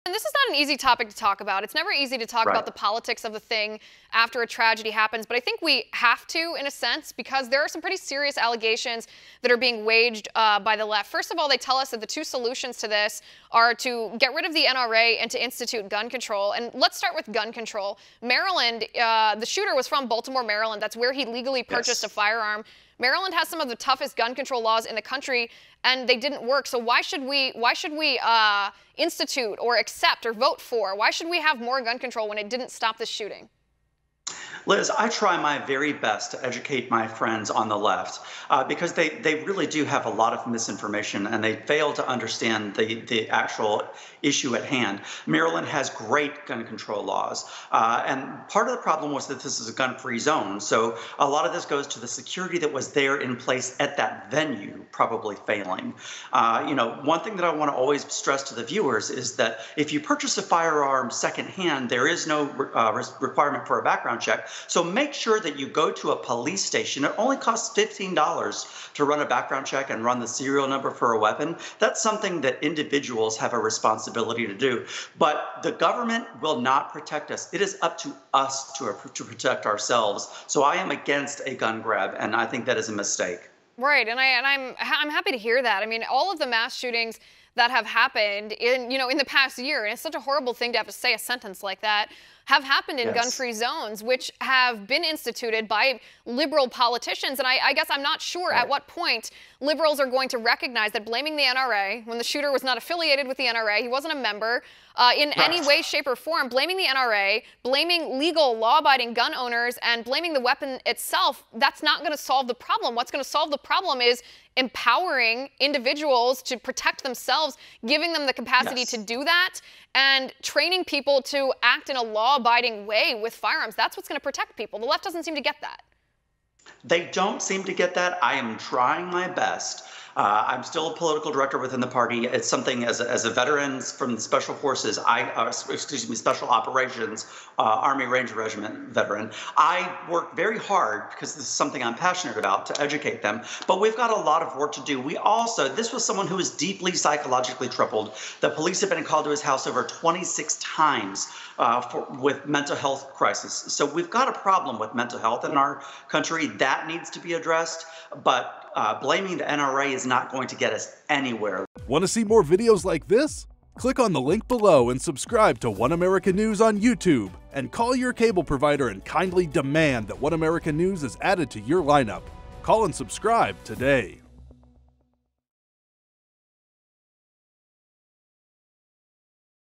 And this is not an easy topic to talk about. It's never easy to talk about the politics of the thing after a tragedy happens, but I think we have to, in a sense, because there are some pretty serious allegations that are being waged by the left. First of all, they tell us that the two solutions to this are to get rid of the NRA and to institute gun control. And let's start with gun control. Maryland, the shooter was from Baltimore, Maryland. That's where he legally purchased a firearm. Maryland has some of the toughest gun control laws in the country, and they didn't work. So why should we institute or accept or vote for? Why should we have more gun control when it didn't stop this shooting? Liz, I try my very best to educate my friends on the left because they really do have a lot of misinformation and they fail to understand the actual issue at hand. Maryland has great gun control laws, and part of the problem was that this is a gun-free zone. So a lot of this goes to the security that was there in place at that venue probably failing. One thing that I want to always stress to the viewers is that if you purchase a firearm secondhand, there is no requirement for a background check. So make sure that you go to a police station. It only costs $15 to run a background check and run the serial number for a weapon. That's something that individuals have a responsibility to do. But the government will not protect us. It is up to us to protect ourselves. So I am against a gun grab, and I think that is a mistake. Right, and I'm happy to hear that. I mean, all of the mass shootings that have happened in the past year, and it's such a horrible thing to have to say a sentence like that, have happened in gun-free zones, which have been instituted by liberal politicians. And I guess I'm not sure at what point liberals are going to recognize that blaming the NRA, when the shooter was not affiliated with the NRA, he wasn't a member in any way, shape, or form, blaming the NRA, blaming legal, law-abiding gun owners, and blaming the weapon itself, that's not going to solve the problem. What's going to solve the problem is empowering individuals to protect themselves, giving them the capacity to do that, and training people to act in a law-abiding way with firearms. That's what's going to protect people. The left doesn't seem to get that. They don't seem to get that. I am trying my best. I'm still a political director within the party. It's something as a veteran from the Special Forces, Special Operations, Army Ranger Regiment veteran, I work very hard because this is something I'm passionate about to educate them. But we've got a lot of work to do. This was someone who was deeply psychologically troubled. The police have been called to his house over 26 times with mental health crisis. So we've got a problem with mental health in our country. That needs to be addressed. But blaming the NRA is not going to get us anywhere. Want to see more videos like this? Click on the link below and subscribe to One America News on YouTube. And call your cable provider and kindly demand that One America News is added to your lineup. Call and subscribe today.